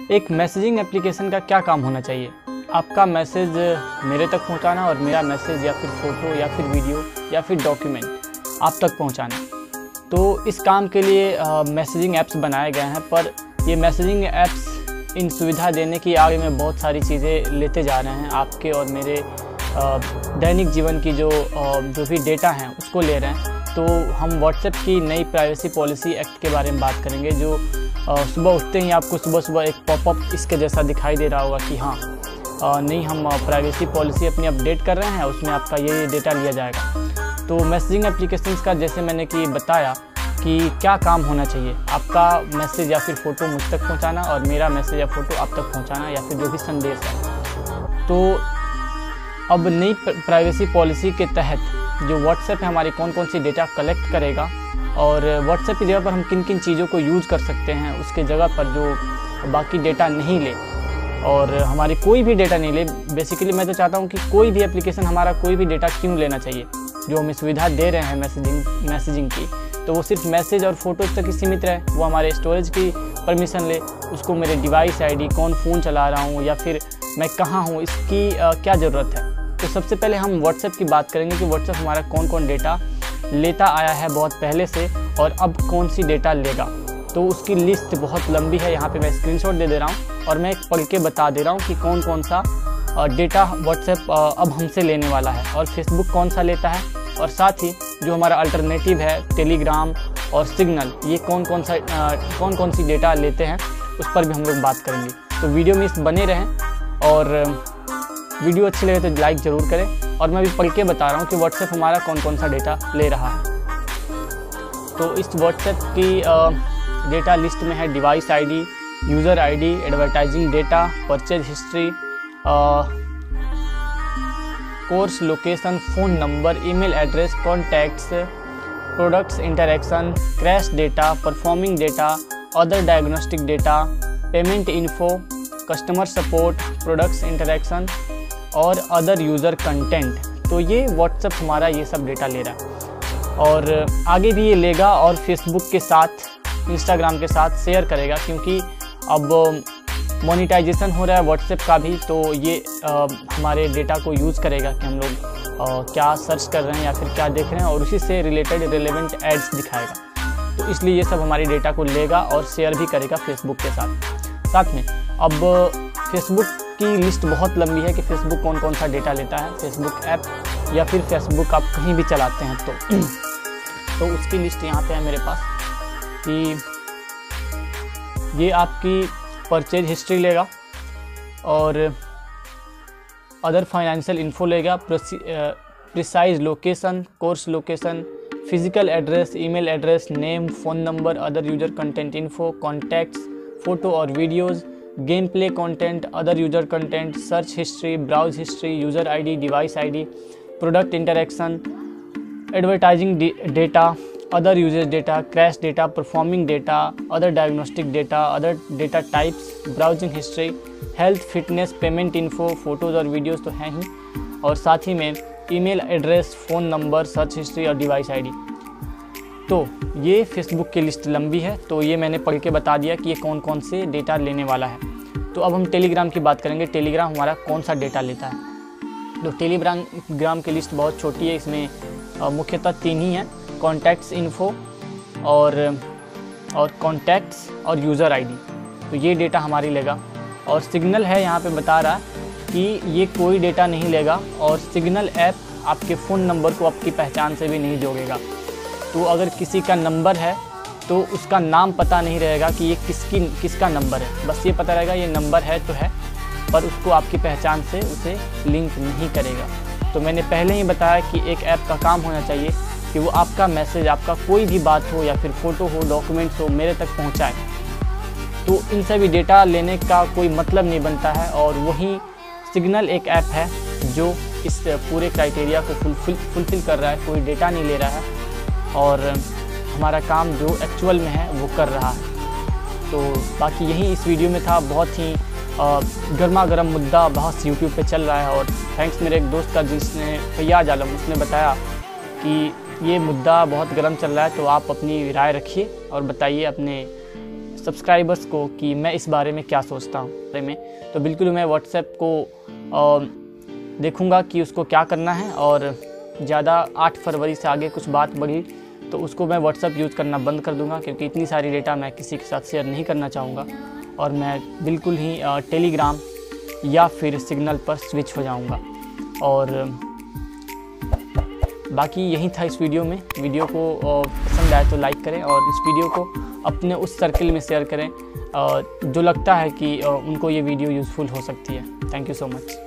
एक messaging application का क्या काम होना चाहिए? आपका मैसेज मेरे तक पहुंचाना और मेरा मैसेज या फिर फ़ोटो या फिर वीडियो या फिर डॉक्यूमेंट आप तक पहुंचाना। तो इस काम के लिए मैसेजिंग ऐप्स बनाए गए हैं, पर ये मैसेजिंग ऐप्स इन सुविधा देने की आगे में बहुत सारी चीज़ें लेते जा रहे हैं। आपके और मेरे दैनिक जीवन की जो भी डेटा हैं उसको ले रहे हैं। तो हम व्हाट्सएप की नई प्राइवेसी पॉलिसी एक्ट के बारे में बात करेंगे, जो सुबह उठते ही आपको सुबह एक पॉपअप इसके जैसा दिखाई दे रहा होगा कि हाँ नहीं, हम प्राइवेसी पॉलिसी अपनी अपडेट कर रहे हैं, उसमें आपका ये डेटा लिया जाएगा। तो मैसेजिंग एप्लीकेशंस का जैसे मैंने कि बताया कि क्या काम होना चाहिए, आपका मैसेज या फिर फ़ोटो मुझ तक पहुंचाना और मेरा मैसेज या फ़ोटो आप तक पहुंचाना या फिर जो भी संदेश है। तो अब नई प्राइवेसी पॉलिसी के तहत जो व्हाट्सएप है हमारी कौन कौन सी डेटा कलेक्ट करेगा और व्हाट्सएप की जगह पर हम किन किन चीज़ों को यूज़ कर सकते हैं, उसके जगह पर जो बाकी डेटा नहीं ले और हमारी कोई भी डेटा नहीं ले। बेसिकली मैं तो चाहता हूँ कि कोई भी एप्लीकेशन हमारा कोई भी डेटा क्यों लेना चाहिए। जो हमें सुविधा दे रहे हैं मैसेजिंग की, तो वो सिर्फ मैसेज और फोटोज तक ही सीमित रहे। वो हमारे स्टोरेज की परमिशन ले, उसको मेरे डिवाइस आईडी, कौन फ़ोन चला रहा हूँ या फिर मैं कहाँ हूँ, इसकी क्या ज़रूरत है। तो सबसे पहले हम व्हाट्सएप की बात करेंगे कि व्हाट्सएप हमारा कौन कौन डेटा लेता आया है बहुत पहले से और अब कौन सी डेटा लेगा। तो उसकी लिस्ट बहुत लंबी है, यहाँ पे मैं स्क्रीनशॉट दे रहा हूँ और मैं पढ़ के बता दे रहा हूँ कि कौन कौन सा डेटा व्हाट्सएप अब हमसे लेने वाला है और फेसबुक कौन सा लेता है, और साथ ही जो हमारा अल्टरनेटिव है टेलीग्राम और सिग्नल, ये कौन कौन सी डेटा लेते हैं उस पर भी हम लोग बात करेंगे। तो वीडियो में इस बने रहें और वीडियो अच्छी लगे तो लाइक ज़रूर करें। और मैं भी पढ़ के बता रहा हूँ कि व्हाट्सएप हमारा कौन कौन सा डेटा ले रहा है। तो इस व्हाट्सएप की डेटा लिस्ट में है device ID, user ID, advertising data, purchase history, course location, phone number, email address, contacts, products interaction, crash data, performing data, other diagnostic data, payment info, customer support, products interaction और other user content. तो ये WhatsApp हमारा ये सब data ले रहा है और आगे भी ये लेगा और फेसबुक के साथ, इंस्टाग्राम के साथ शेयर करेगा, क्योंकि अब मोनेटाइजेशन हो रहा है व्हाट्सएप का भी। तो ये हमारे डेटा को यूज़ करेगा कि हम लोग क्या सर्च कर रहे हैं या फिर क्या देख रहे हैं और उसी से रिलेटेड रिलेवेंट एड्स दिखाएगा। तो इसलिए ये सब हमारी डेटा को लेगा और शेयर भी करेगा फेसबुक के साथ में। अब फेसबुक की लिस्ट बहुत लंबी है कि फेसबुक कौन कौन सा डेटा लेता है, फेसबुक ऐप या फिर फेसबुक आप कहीं भी चलाते हैं तो उसकी लिस्ट यहाँ पे है मेरे पास कि ये आपकी परचेज हिस्ट्री लेगा और अदर फाइनेंशियल इन्फो लेगा, precise location, coarse location, physical address, email address, name, phone number, other user content info, contacts, photo और videos, game play content, other user content, search history, browse history, user ID, device ID, product interaction, advertising data, other usage data, crash data, performing data, other diagnostic data, other data types, browsing history, health, fitness, payment info, photos और videos तो हैं ही, और साथ ही में email address, phone number, search history और device ID. तो ये Facebook की लिस्ट लंबी है, तो ये मैंने पढ़ के बता दिया कि ये कौन कौन से डेटा लेने वाला है। तो अब हम टेलीग्राम की बात करेंगे, टेलीग्राम हमारा कौन सा डेटा लेता है। तो टेलीग्राम की लिस्ट बहुत छोटी है, इसमें मुख्यतः 3 ही हैं, कॉन्टैक्ट्स इन्फो और कॉन्टैक्ट्स और यूज़र आईडी। तो ये डेटा हमारी लेगा। और सिग्नल है, यहाँ पे बता रहा है कि ये कोई डेटा नहीं लेगा और सिग्नल ऐप आपके फ़ोन नंबर को आपकी पहचान से भी नहीं जोड़ेगा। तो अगर किसी का नंबर है तो उसका नाम पता नहीं रहेगा कि ये किसका नंबर है, बस ये पता रहेगा ये नंबर है तो है, पर उसको आपकी पहचान से उसे लिंक नहीं करेगा। तो मैंने पहले ही बताया कि एक ऐप का काम होना चाहिए कि वो आपका मैसेज, आपका कोई भी बात हो या फिर फ़ोटो हो, डॉक्यूमेंट्स हो, मेरे तक पहुंचाए। तो इन सभी डेटा लेने का कोई मतलब नहीं बनता है और वही सिग्नल एक ऐप है जो इस पूरे क्राइटेरिया को फुलफ़िल कर रहा है, कोई डेटा नहीं ले रहा है और हमारा काम जो एक्चुअल में है वो कर रहा है। तो बाकी यही इस वीडियो में था। बहुत ही गर्मा गर्म मुद्दा बहुत यूट्यूब पे चल रहा है और थैंक्स मेरे एक दोस्त का जिसने फैयाज आलम, उसने बताया कि ये मुद्दा बहुत गर्म चल रहा है, तो आप अपनी राय रखिए और बताइए अपने सब्सक्राइबर्स को कि मैं इस बारे में क्या सोचता हूँ तो बिल्कुल मैं व्हाट्सएप को देखूँगा कि उसको क्या करना है। और ज़्यादा 8 फरवरी से आगे कुछ बात बढ़ी तो उसको मैं व्हाट्सएप यूज़ करना बंद कर दूँगा, क्योंकि इतनी सारी डेटा मैं किसी के साथ शेयर नहीं करना चाहूँगा। और मैं बिल्कुल ही टेलीग्राम या फिर सिग्नल पर स्विच हो जाऊँगा। और बाकी यही था इस वीडियो में। वीडियो को पसंद आए तो लाइक करें और इस वीडियो को अपने उस सर्किल में शेयर करें जो लगता है कि उनको ये वीडियो यूज़फुल हो सकती है। Thank you so much.